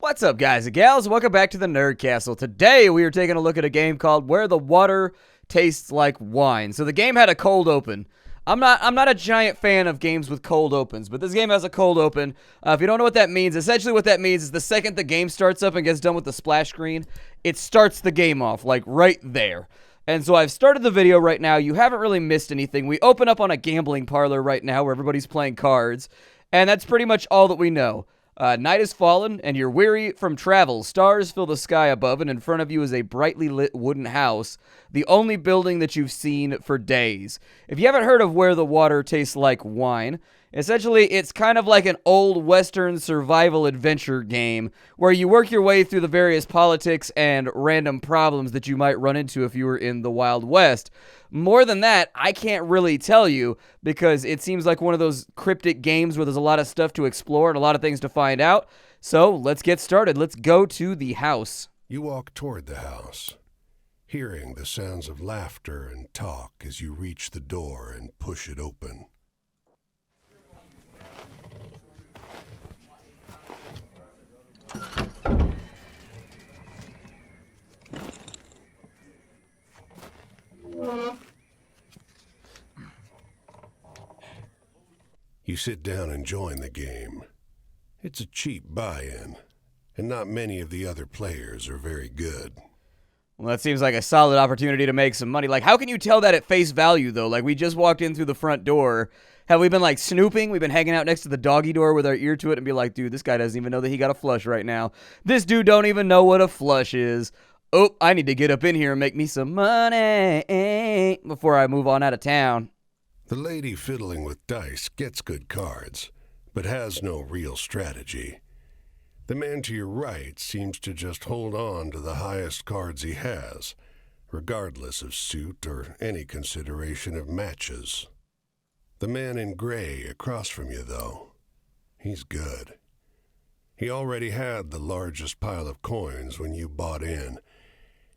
What's up, guys and gals? Welcome back to the Nerd Castle. Today, we are taking a look at a game called Where the Water Tastes Like Wine. So the game had a cold open. I'm not a giant fan of games with cold opens, but this game has a cold open. If you don't know what that means, essentially what that means is the second the game starts up and gets done with the splash screen, it starts the game off, like right there. And so I've started the video right now. You haven't really missed anything. We open up on a gambling parlor right now where everybody's playing cards, and that's pretty much all that we know. Night has fallen, and you're weary from travel. Stars fill the sky above, and in front of you is a brightly lit wooden house, the only building that you've seen for days. If you haven't heard of Where the Water Tastes Like Wine, essentially it's kind of like an old Western survival adventure game where you work your way through the various politics and random problems that you might run into if you were in the Wild West. More than that, I can't really tell you because it seems like one of those cryptic games where there's a lot of stuff to explore and a lot of things to find out. So let's get started. Let's go to the house. You walk toward the house, hearing the sounds of laughter and talk as you reach the door and push it open. You sit down and join the game. It's a cheap buy-in, and not many of the other players are very good. Well, that seems like a solid opportunity to make some money. Like, how can you tell that at face value, though? Like, we just walked in through the front door. Have we been, like, snooping? We've been hanging out next to the doggy door with our ear to it and be like, dude, this guy doesn't even know that he got a flush right now. This dude don't even know what a flush is. Oh, I need to get up in here and make me some money before I move on out of town. The lady fiddling with dice gets good cards, but has no real strategy. The man to your right seems to just hold on to the highest cards he has, regardless of suit or any consideration of matches. The man in gray across from you, though, he's good. He already had the largest pile of coins when you bought in,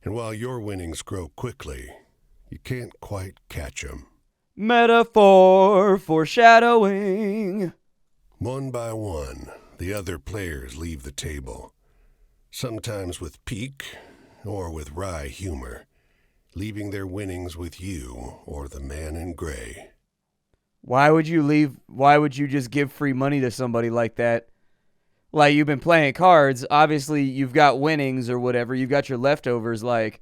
and while your winnings grow quickly, you can't quite catch him. Metaphor foreshadowing. One by one, the other players leave the table, sometimes with pique or with wry humor, leaving their winnings with you or the man in gray. Why would you leave? Why would you just give free money to somebody like that? Like, you've been playing cards. Obviously, you've got winnings or whatever. You've got your leftovers. Like,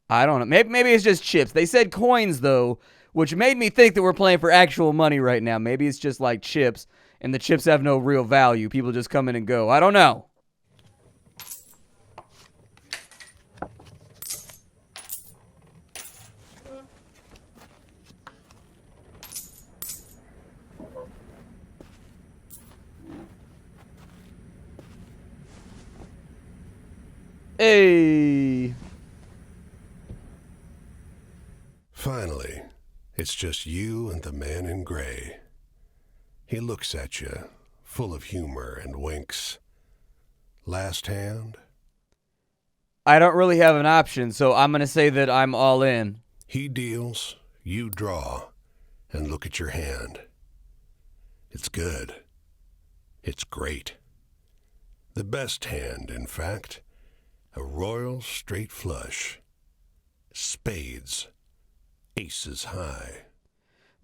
I don't know. Maybe it's just chips. They said coins, though, which made me think that we're playing for actual money right now. Maybe it's just like chips, and the chips have no real value. People just come in and go. I don't know. Hey. Finally, it's just you and the man in gray. He looks at you, full of humor, and winks. Last hand? I don't really have an option, so I'm going to say that I'm all in. He deals, you draw, and look at your hand. It's good. It's great. The best hand, in fact. A royal straight flush. Spades. Aces high.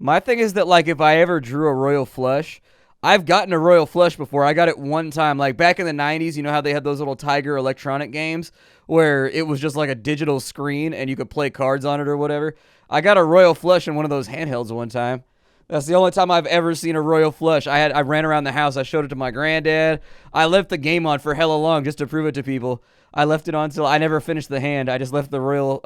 My thing is that, like, if I ever drew a royal flush, I've gotten a royal flush before. I got it one time, like back in the 90s, you know how they had those little Tiger electronic games where it was just like a digital screen and you could play cards on it or whatever? I got a royal flush in one of those handhelds one time. That's the only time I've ever seen a royal flush. I ran around the house. I showed it to my granddad. I left the game on for hella long just to prove it to people. I left it on till I never finished the hand. I just left the royal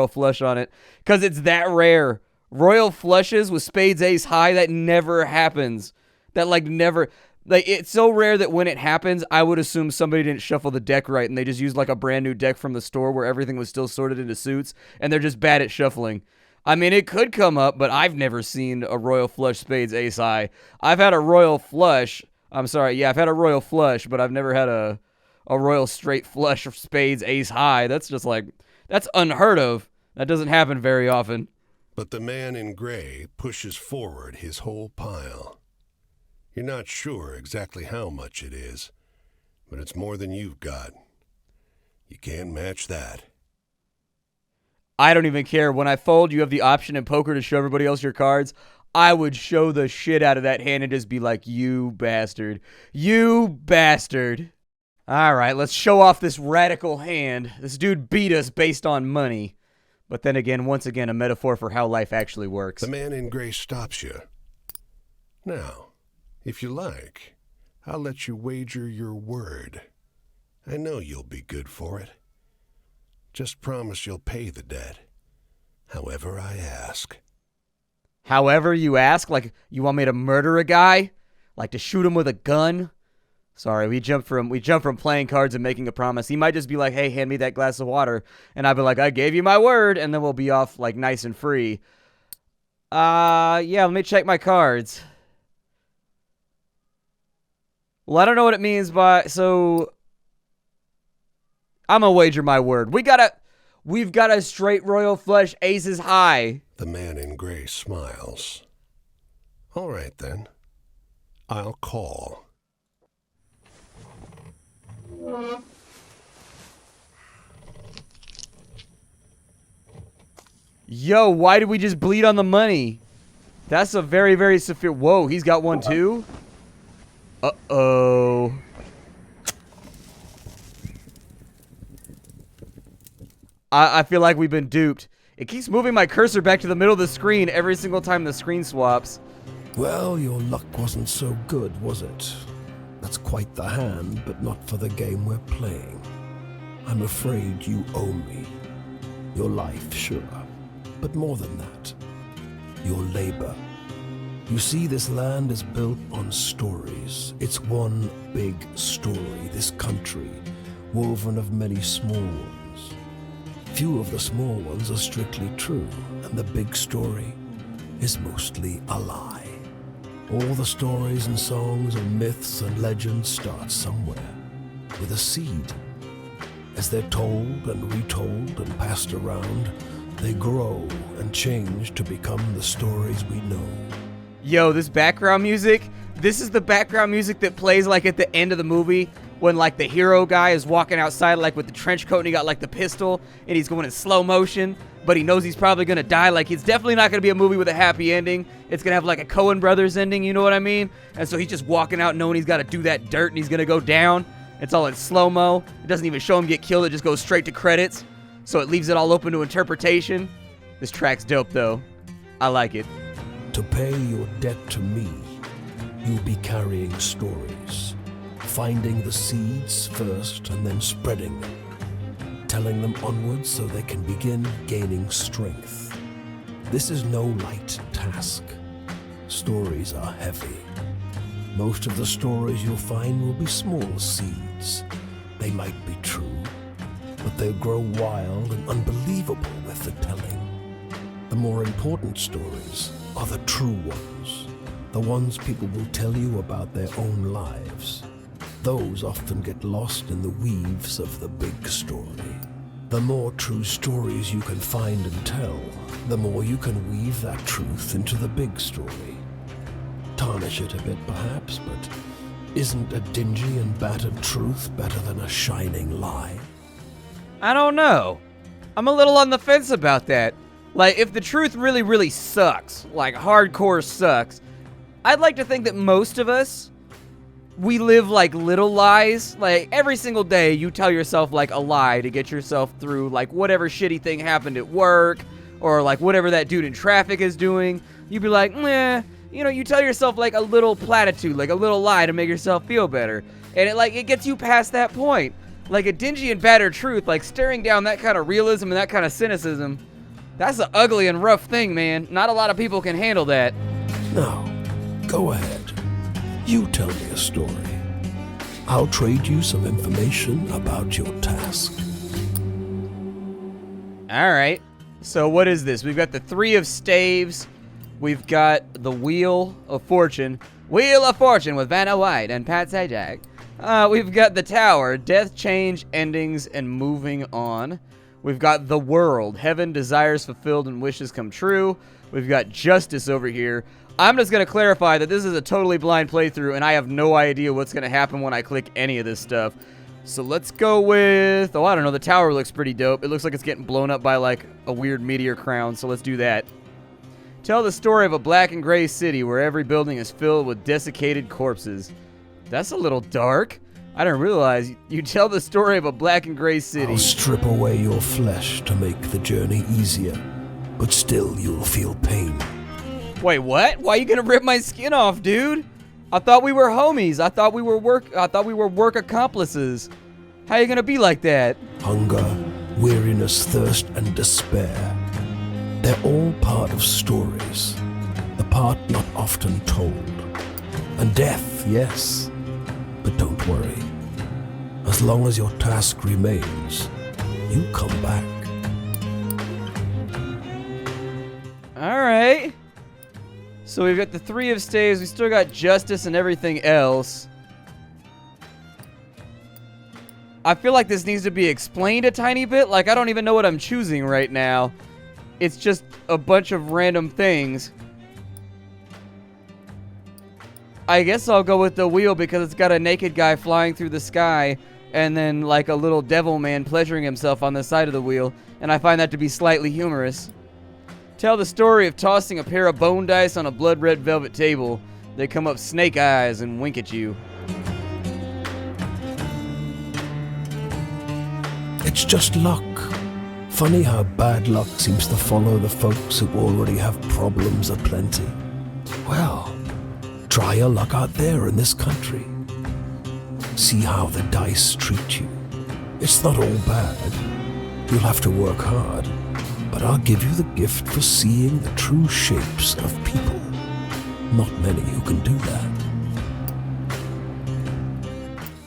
flush on it because it's that rare. Royal flushes with spades ace high, that never happens. That never, it's so rare that when it happens, I would assume somebody didn't shuffle the deck right and they just used like a brand new deck from the store where everything was still sorted into suits and they're just bad at shuffling. I mean, it could come up, but I've never seen a royal flush spades ace high. I've had a royal flush. I've had a royal flush, but I've never had a royal straight flush of spades ace high. That's just that's unheard of. That doesn't happen very often. But the man in gray pushes forward his whole pile. You're not sure exactly how much it is, but it's more than you've got. You can't match that. I don't even care. When I fold, you have the option in poker to show everybody else your cards. I would show the shit out of that hand and just be like, you bastard. You bastard. All right, let's show off this radical hand. This dude beat us based on money. But then again, once again, a metaphor for how life actually works. The man in gray stops you. Now, if you like, I'll let you wager your word. I know you'll be good for it. Just promise you'll pay the debt, however I ask. However you ask? Like, you want me to murder a guy? Like to shoot him with a gun? Sorry, we jumped from playing cards and making a promise. He might just be like, hey, hand me that glass of water. And I'd be like, I gave you my word. And then we'll be off like nice and free. Yeah, let me check my cards. Well, I don't know what it means by, so I'm gonna wager my word. We've got a straight royal flush, aces high. The man in gray smiles. All right, then. I'll call. Yo, why did we just bleed on the money? That's a very, very severe. Whoa, he's got one too? Uh-oh. I feel like we've been duped. It keeps moving my cursor back to the middle of the screen every single time the screen swaps. Well, your luck wasn't so good, was it? That's quite the hand, but not for the game we're playing. I'm afraid you owe me. Your life, sure, but more than that. Your labor. You see, this land is built on stories. It's one big story, this country, woven of many small ones. Few of the small ones are strictly true, and the big story is mostly a lie. All the stories and songs and myths and legends start somewhere, with a seed. As they're told and retold and passed around, they grow and change to become the stories we know. Yo, this background music, this is the background music that plays like at the end of the movie when like the hero guy is walking outside like with the trench coat and he got like the pistol and he's going in slow motion, but he knows he's probably going to die. Like, it's definitely not going to be a movie with a happy ending. It's going to have like a Coen Brothers ending, you know what I mean? And so he's just walking out knowing he's got to do that dirt and he's going to go down. It's all in slow-mo. It doesn't even show him get killed. It just goes straight to credits. So it leaves it all open to interpretation. This track's dope, though. I like it. To pay your debt to me, you'll be carrying stories. Finding the seeds first and then spreading them. Telling them onwards so they can begin gaining strength. This is no light task. Stories are heavy. Most of the stories you'll find will be small seeds. They might be true, but they'll grow wild and unbelievable with the telling. The more important stories are the true ones, the ones people will tell you about their own lives. Those often get lost in the weaves of the big story. The more true stories you can find and tell, the more you can weave that truth into the big story. Tarnish it a bit, perhaps, but isn't a dingy and battered truth better than a shining lie? I don't know. I'm a little on the fence about that. Like, if the truth really, really sucks, like hardcore sucks, I'd like to think that most of us, we live like little lies. Like, every single day you tell yourself like a lie to get yourself through like whatever shitty thing happened at work or like whatever that dude in traffic is doing. You'd be like, meh. You know, you tell yourself like a little platitude, like a little lie to make yourself feel better. And it gets you past that point. Like a dingy and battered truth, like staring down that kind of realism and that kind of cynicism, that's an ugly and rough thing, man. Not a lot of people can handle that. Now, go ahead. You tell me a story. I'll trade you some information about your task. All right. So what is this? We've got the 3 of staves. We've got the Wheel of Fortune. Wheel of Fortune with Vanna White and Pat Sajak. We've got the Tower. Death, change, endings, and moving on. We've got the World. Heaven, desires fulfilled and wishes come true. We've got Justice over here. I'm just going to clarify that this is a totally blind playthrough, and I have no idea what's going to happen when I click any of this stuff. So let's go with... Oh, I don't know. The tower looks pretty dope. It looks like it's getting blown up by, like, a weird meteor crown, so let's do that. Tell the story of a black and gray city where every building is filled with desiccated corpses. That's a little dark. I didn't realize. You tell the story of a black and gray city. I'll strip away your flesh to make the journey easier, but still you'll feel pain. Wait, what? Why are you gonna rip my skin off, dude? I thought we were homies. I thought we were work accomplices. How you gonna be like that? Hunger, weariness, thirst, and despair. They're all part of stories, the part not often told. And death, yes, but don't worry. As long as your task remains, you come back. All right. So we've got the 3 of staves. We still got justice and everything else. I feel like this needs to be explained a tiny bit. Like, I don't even know what I'm choosing right now. It's just a bunch of random things. I guess I'll go with the wheel because it's got a naked guy flying through the sky and then like a little devil man pleasuring himself on the side of the wheel. And I find that to be slightly humorous. Tell the story of tossing a pair of bone dice on a blood-red velvet table. They come up snake eyes and wink at you. It's just luck. Funny how bad luck seems to follow the folks who already have problems aplenty. Well, try your luck out there in this country. See how the dice treat you. It's not all bad. You'll have to work hard. But I'll give you the gift for seeing the true shapes of people. Not many who can do that.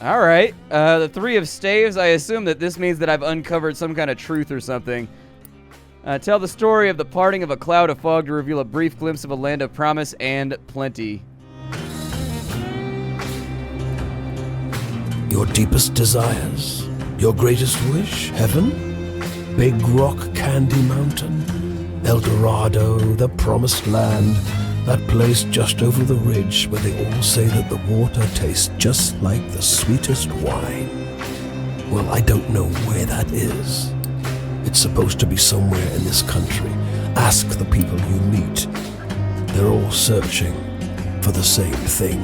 All right. The 3 of staves, I assume that this means that I've uncovered some kind of truth or something. Tell the story of the parting of a cloud of fog to reveal a brief glimpse of a land of promise and plenty. Your deepest desires? Your greatest wish? Heaven? Big Rock Candy Mountain, El Dorado, the Promised Land, that place just over the ridge where they all say that the water tastes just like the sweetest wine. Well, I don't know where that is. It's supposed to be somewhere in this country. Ask the people you meet. They're all searching for the same thing.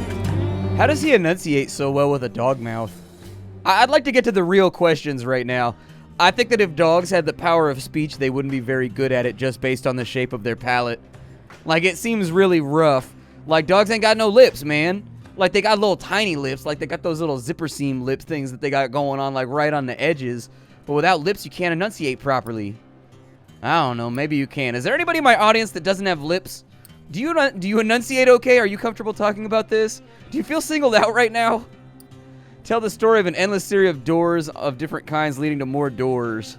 How does he enunciate so well with a dog mouth? I'd like to get to the real questions right now. I think that if dogs had the power of speech, they wouldn't be very good at it just based on the shape of their palate. Like, it seems really rough. Like, dogs ain't got no lips, man. Like, they got little tiny lips. Like, they got those little zipper seam lip things that they got going on, like, right on the edges. But without lips, you can't enunciate properly. I don't know. Maybe you can. Is there anybody in my audience that doesn't have lips? Do you enunciate okay? Are you comfortable talking about this? Do you feel singled out right now? Tell the story of an endless series of doors of different kinds leading to more doors.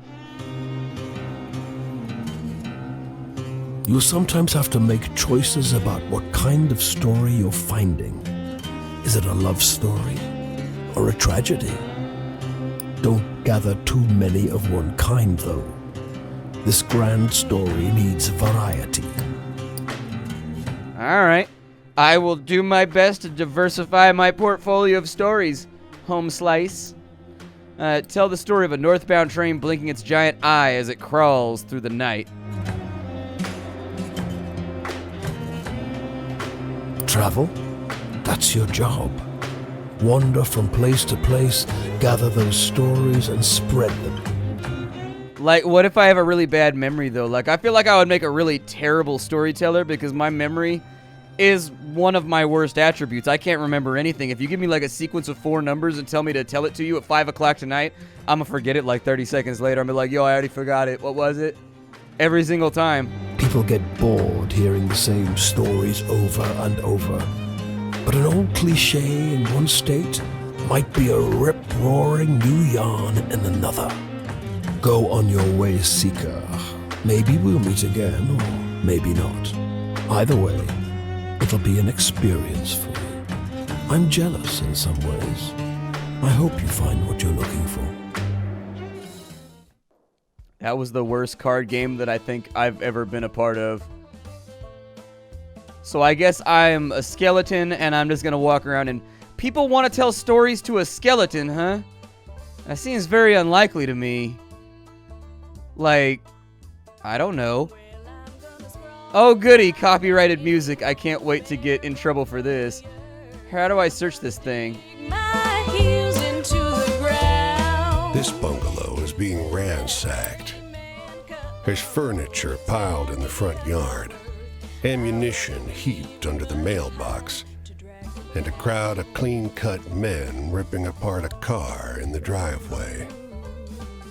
You sometimes have to make choices about what kind of story you're finding. Is it a love story or a tragedy? Don't gather too many of one kind, though. This grand story needs variety. All right. I will do my best to diversify my portfolio of stories. Home slice. Tell the story of a northbound train blinking its giant eye as it crawls through the night. Travel? That's your job. Wander from place to place, gather those stories and spread them. Like, what if I have a really bad memory, though? Like, I feel like I would make a really terrible storyteller because my memory is one of my worst attributes. I can't remember anything. If you give me like a sequence of 4 numbers and tell me to tell it to you at 5 o'clock tonight, I'm gonna forget it like 30 seconds later. I'm gonna be like, yo, I already forgot it. What was it? Every single time. People get bored hearing the same stories over and over. But an old cliche in one state might be a rip-roaring new yarn in another. Go on your way, seeker. Maybe we'll meet again, or maybe not. Either way, it'll be an experience for you. I'm jealous in some ways. I hope you find what you're looking for. That was the worst card game that I think I've ever been a part of. So I guess I'm a skeleton, and I'm just gonna walk around and... People want to tell stories to a skeleton, huh? That seems very unlikely to me. Like, I don't know. Oh goody, copyrighted music. I can't wait to get in trouble for this. How do I search this thing? This bungalow is being ransacked. There's furniture piled in the front yard, ammunition heaped under the mailbox, and a crowd of clean-cut men ripping apart a car in the driveway.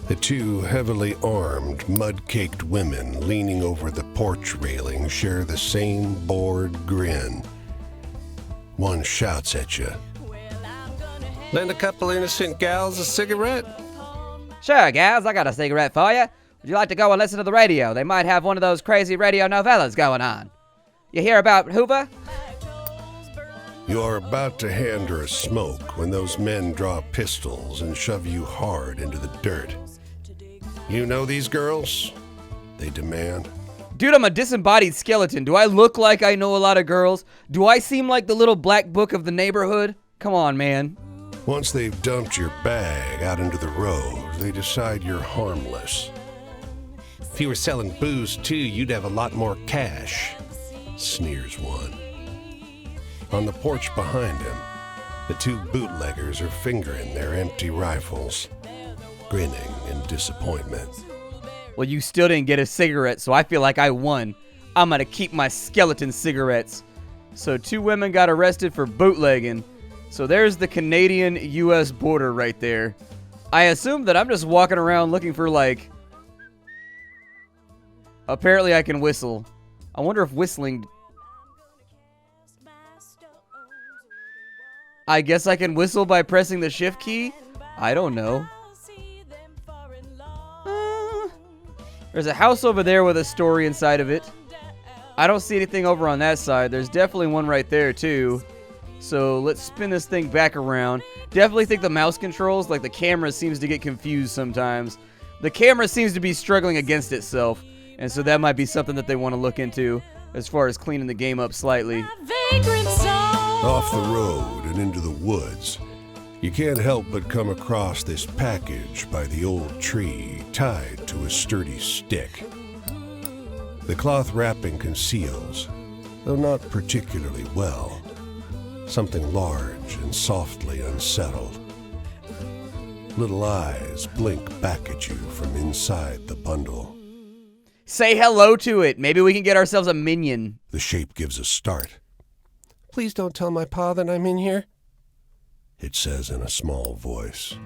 The two heavily armed, mud-caked women leaning over the porch railing share the same bored grin. One shouts at you. Lend a couple innocent gals a cigarette? Sure, gals, I got a cigarette for you. Would you like to go and listen to the radio? They might have one of those crazy radio novellas going on. You hear about Hoover? You're about to hand her a smoke when those men draw pistols and shove you hard into the dirt. You know these girls? They demand. Dude, I'm a disembodied skeleton. Do I look like I know a lot of girls? Do I seem like the little black book of the neighborhood? Come on, man. Once they've dumped your bag out into the road, they decide you're harmless. If you were selling booze too, you'd have a lot more cash, sneers one. On the porch behind him, the two bootleggers are fingering their empty rifles, grinning in disappointment. Well, you still didn't get a cigarette, so I feel like I won. I'm gonna keep my skeleton cigarettes. So 2 women got arrested for bootlegging. So there's the Canadian-US border right there. I assume that I'm just walking around looking for, like... Apparently I can whistle. I wonder if whistling... I guess I can whistle by pressing the shift key? I don't know. There's a house over there with a story inside of it. I don't see anything over on that side. There's definitely one right there, too. So let's spin this thing back around. Definitely think the mouse controls, like the camera seems to get confused sometimes. The camera seems to be struggling against itself. And so that might be something that they want to look into as far as cleaning the game up slightly. Off the road and into the woods, you can't help but come across this package by the old tree tied to a sturdy stick. The cloth wrapping conceals, though not particularly well, something large and softly unsettled. Little eyes blink back at you from inside the bundle. Say hello to it. Maybe we can get ourselves a minion. The shape gives a start. Please don't tell my pa that I'm in here, it says in a small voice.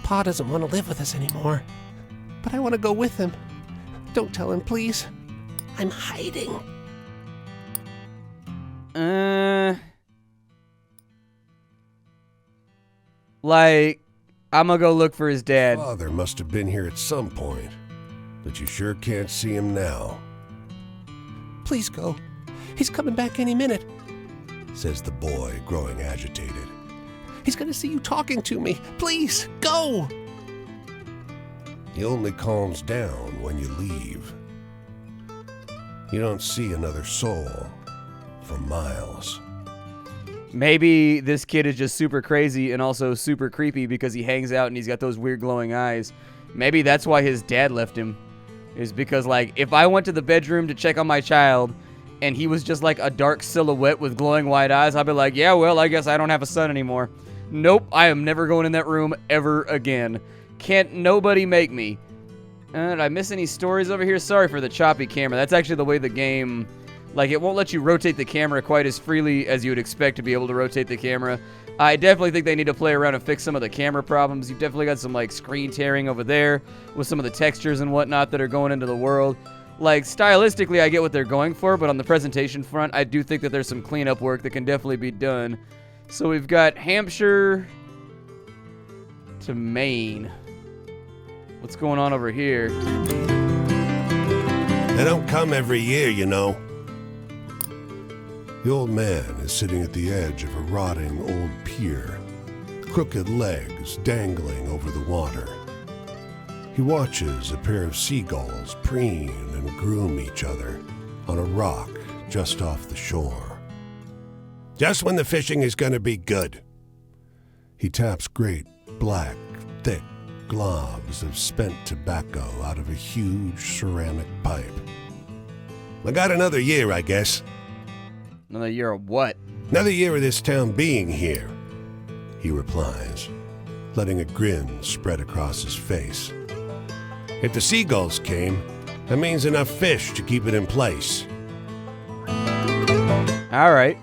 Pa doesn't want to live with us anymore, but I want to go with him. Don't tell him, please. I'm hiding. Like, I'm gonna go look for his dad. Father must have been here at some point, but you sure can't see him now. Please go. He's coming back any minute, says the boy, growing agitated. He's going to see you talking to me. Please, go! He only calms down when you leave. You don't see another soul for miles. Maybe this kid is just super crazy and also super creepy because he hangs out and he's got those weird glowing eyes. Maybe that's why his dad left him. Is because, like, if I went to the bedroom to check on my child and he was just like a dark silhouette with glowing white eyes, I'd be like, yeah, well, I guess I don't have a son anymore. Nope, I am never going in that room ever again. Can't nobody make me. Did I miss any stories over here? Sorry for the choppy camera. That's actually the way the game... Like, it won't let you rotate the camera quite as freely as you would expect to be able to rotate the camera. I definitely think they need to play around and fix some of the camera problems. You've definitely got some, like, screen tearing over there with some of the textures and whatnot that are going into the world. Like, stylistically, I get what they're going for, but on the presentation front, I do think that there's some cleanup work that can definitely be done. So we've got Hampshire to Maine. What's going on over here? They don't come every year, you know. The old man is sitting at the edge of a rotting old pier, crooked legs dangling over the water. He watches a pair of seagulls preen and groom each other on a rock just off the shore. Just when the fishing is going to be good. He taps great, black, thick globs of spent tobacco out of a huge ceramic pipe. I got another year, I guess. Another year of what? Another year of this town being here, he replies, letting a grin spread across his face. If the seagulls came, that means enough fish to keep it in place. All right.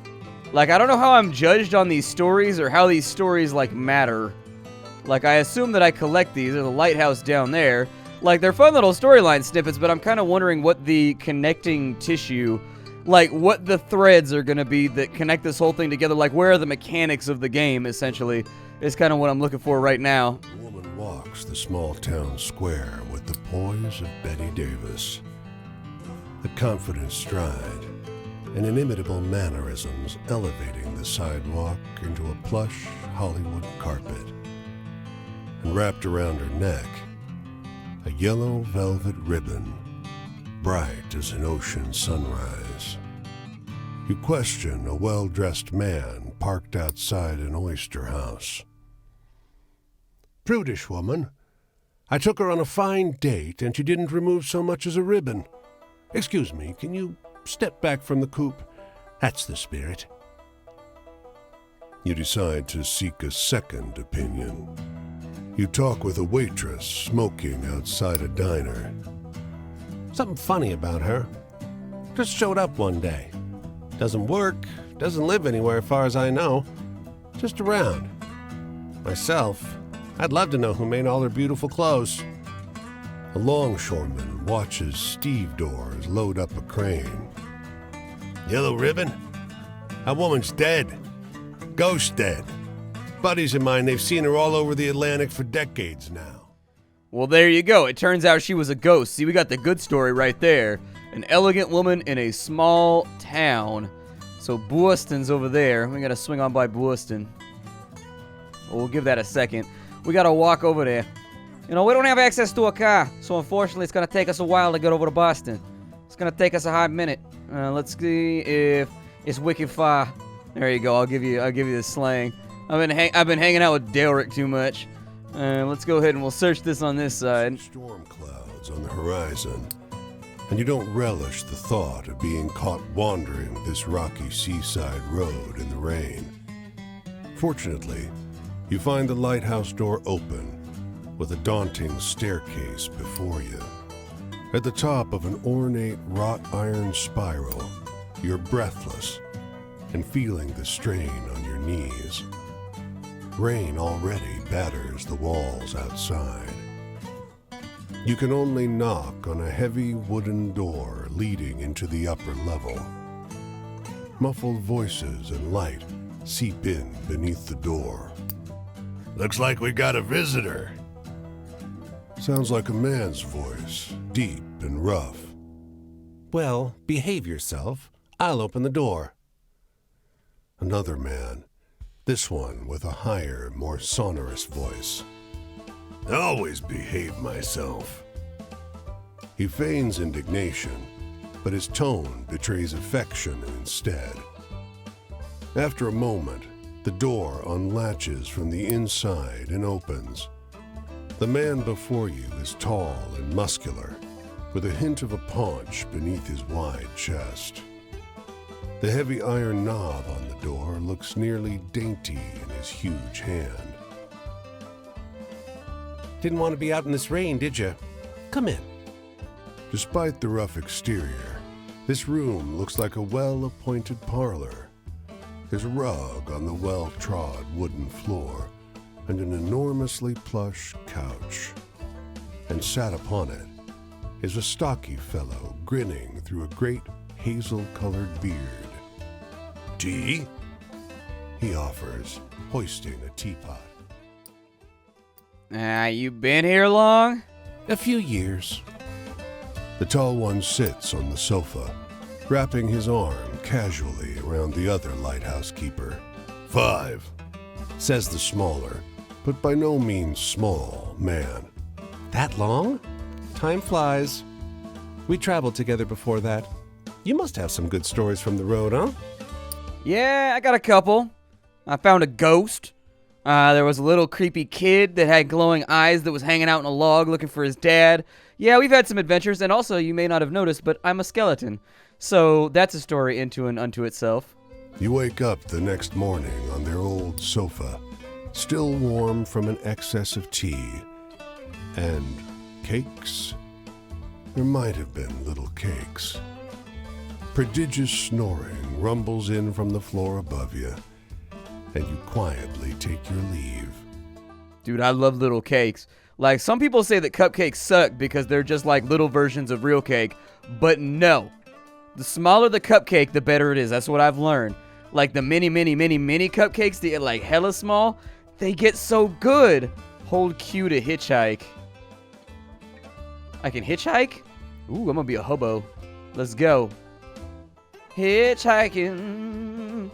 Like, I don't know how I'm judged on these stories or how these stories, like, matter. Like, I assume that I collect these. There's a lighthouse down there. Like, they're fun little storyline snippets, but I'm kind of wondering what the connecting tissue, like, what the threads are going to be that connect this whole thing together. Like, where are the mechanics of the game, essentially, is kind of what I'm looking for right now. The woman walks the small town square with the poise of Betty Davis. A confident stride and inimitable mannerisms elevating the sidewalk into a plush Hollywood carpet. And wrapped around her neck, a yellow velvet ribbon, bright as an ocean sunrise. You question a well-dressed man parked outside an oyster house. Prudish woman. I took her on a fine date and she didn't remove so much as a ribbon. Excuse me, can you step back from the coupe? That's the spirit. You decide to seek a second opinion. You talk with a waitress smoking outside a diner. Something funny about her. Just showed up one day. Doesn't work, doesn't live anywhere far as I know. Just around. Myself, I'd love to know who made all her beautiful clothes. A longshoreman watches stevedores load up a crane. Yellow ribbon? That woman's dead. Ghost dead. Buddies of mine, they've seen her all over the Atlantic for decades now. Well, there you go. It turns out she was a ghost. See, we got the good story right there. An elegant woman in a small town. So Boston's over there. We got to swing on by Boston. We'll give that a second. We got to walk over there. You know, we don't have access to a car, so unfortunately it's going to take us a while to get over to Boston. It's going to take us a hot minute. Let's see if it's wicked far. There you go. I'll give you the slang. I've been hanging out with Delric too much. Let's go ahead and we'll search this on this side. Storm clouds on the horizon, and you don't relish the thought of being caught wandering this rocky seaside road in the rain. Fortunately, you find the lighthouse door open, with a daunting staircase before you. At the top of an ornate wrought iron spiral, you're breathless and feeling the strain on your knees. Rain already batters the walls outside. You can only knock on a heavy wooden door leading into the upper level. Muffled voices and light seep in beneath the door. Looks like we got a visitor. Sounds like a man's voice, deep and rough. Well, behave yourself. I'll open the door. Another man, this one with a higher, more sonorous voice. I always behave myself. He feigns indignation, but his tone betrays affection instead. After a moment, the door unlatches from the inside and opens. The man before you is tall and muscular, with a hint of a paunch beneath his wide chest. The heavy iron knob on the door looks nearly dainty in his huge hand. Didn't want to be out in this rain, did you? Come in. Despite the rough exterior, this room looks like a well-appointed parlor. There's a rug on the well-trod wooden floor and an enormously plush couch. And sat upon it is a stocky fellow grinning through a great hazel-colored beard. Tea? He offers, hoisting a teapot. You been here long? A few years. The tall one sits on the sofa, wrapping his arm casually around the other lighthouse keeper. 5, says the smaller, but by no means small, man. That long? Time flies. We traveled together before that. You must have some good stories from the road, huh? Yeah, I got a couple. I found a ghost. There was a little creepy kid that had glowing eyes that was hanging out in a log looking for his dad. Yeah, we've had some adventures, and also, you may not have noticed, but I'm a skeleton. So that's a story unto itself. You wake up the next morning on their old sofa, still warm from an excess of tea. And cakes? There might have been little cakes. Prodigious snoring rumbles in from the floor above you, and you quietly take your leave. Dude, I love little cakes. Like, some people say that cupcakes suck because they're just like little versions of real cake, but no. The smaller the cupcake, the better it is. That's what I've learned. Like the mini cupcakes that get like hella small, they get so good. Hold Q to hitchhike. I can hitchhike? Ooh, I'm gonna be a hobo. Let's go. Hitchhiking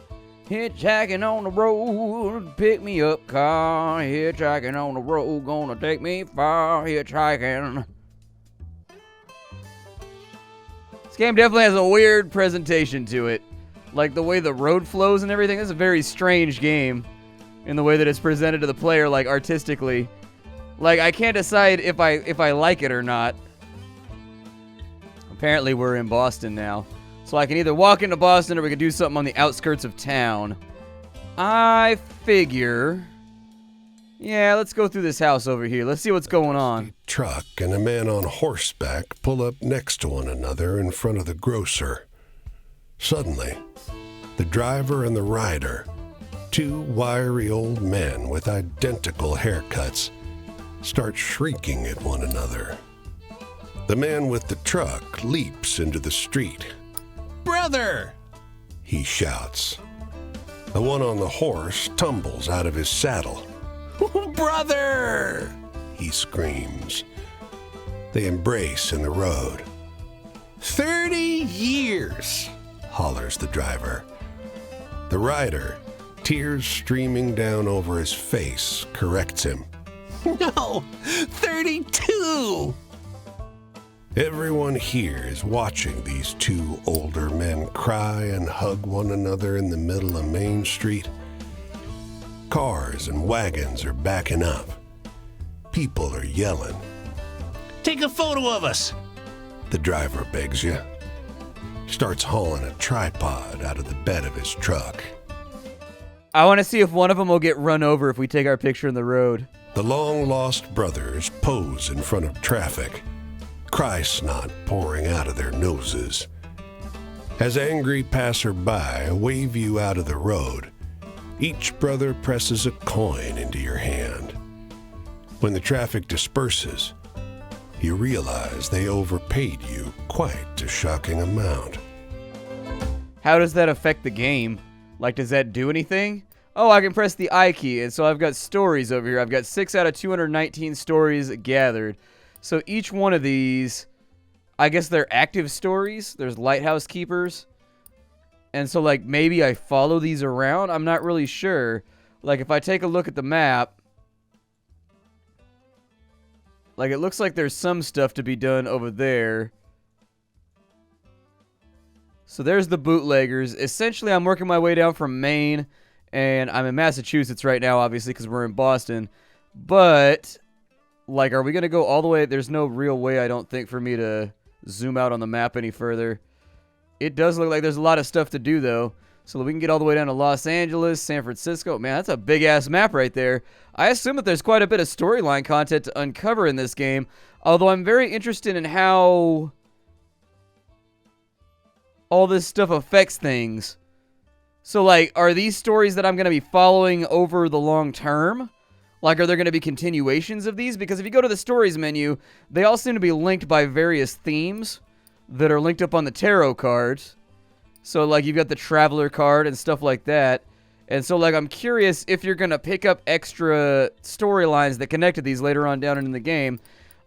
on the road, pick me up car, hitchhiking on the road, gonna take me far, hitchhiking. This game definitely has a weird presentation to it. Like the way the road flows and everything. It's a very strange game in the way that it's presented to the player, like artistically. Like, I can't decide if I like it or not. Apparently we're in Boston now. So I can either walk into Boston or we can do something on the outskirts of town. I figure... yeah, let's go through this house over here. Let's see what's going on. A truck and a man on horseback pull up next to one another in front of the grocer. Suddenly, the driver and the rider, two wiry old men with identical haircuts, start shrieking at one another. The man with the truck leaps into the street. Brother! He shouts. The one on the horse tumbles out of his saddle. Brother! He screams. They embrace in the road. 30 years! Hollers the driver. The rider, tears streaming down over his face, corrects him. No! 32! Everyone here is watching these two older men cry and hug one another in the middle of Main Street. Cars and wagons are backing up. People are yelling. Take a photo of us! The driver begs you. Starts hauling a tripod out of the bed of his truck. I want to see if one of them will get run over if we take our picture in the road. The long-lost brothers pose in front of traffic, cry snot pouring out of their noses. As angry passerby wave you out of the road, each brother presses a coin into your hand. When the traffic disperses, you realize they overpaid you quite a shocking amount. How does that affect the game? Like, does that do anything? Oh, I can press the I key, and so I've got stories over here. I've got 6 out of 219 stories gathered. So each one of these, I guess they're active stories. There's lighthouse keepers. And so, like, maybe I follow these around. I'm not really sure. Like, if I take a look at the map, like, it looks like there's some stuff to be done over there. So there's the bootleggers. Essentially, I'm working my way down from Maine, and I'm in Massachusetts right now, obviously, because we're in Boston. But, like, are we going to go all the way? There's no real way, I don't think, for me to zoom out on the map any further. It does look like there's a lot of stuff to do, though. So we can get all the way down to Los Angeles, San Francisco. Man, that's a big-ass map right there. I assume that there's quite a bit of storyline content to uncover in this game, although I'm very interested in how all this stuff affects things. So, like, are these stories that I'm going to be following over the long term? Like, are there going to be continuations of these? Because if you go to the stories menu, they all seem to be linked by various themes that are linked up on the tarot cards. So, like, you've got the Traveler card and stuff like that. And so, like, I'm curious if you're going to pick up extra storylines that connect to these later on down in the game.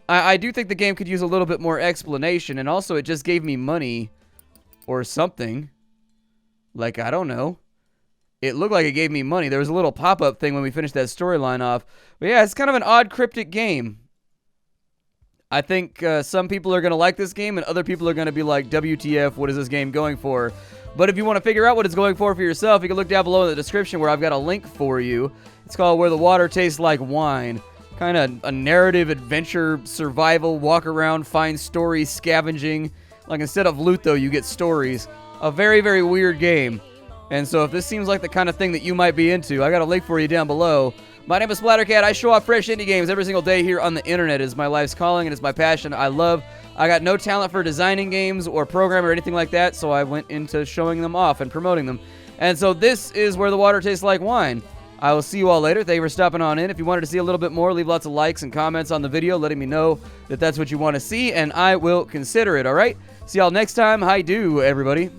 I do think the game could use a little bit more explanation. And also, it just gave me money or something. Like, I don't know. It looked like it gave me money. There was a little pop-up thing when we finished that storyline off. But yeah, it's kind of an odd, cryptic game. I think some people are going to like this game, and other people are going to be like, WTF, what is this game going for? But if you want to figure out what it's going for yourself, you can look down below in the description where I've got a link for you. It's called Where the Water Tastes Like Wine. Kind of a narrative, adventure, survival, walk around, find stories, scavenging. Like, instead of loot, though, you get stories. A very, very weird game. And so if this seems like the kind of thing that you might be into, I got a link for you down below. My name is Splattercat. I show off fresh indie games every single day here on the internet. It is my life's calling and it's my passion. I got no talent for designing games or programming or anything like that, so I went into showing them off and promoting them. And so this is Where the Water Tastes Like Wine. I will see you all later. Thank you for stopping on in. If you wanted to see a little bit more, leave lots of likes and comments on the video, letting me know that that's what you want to see, and I will consider it, all right? See y'all next time. Hi-do, everybody.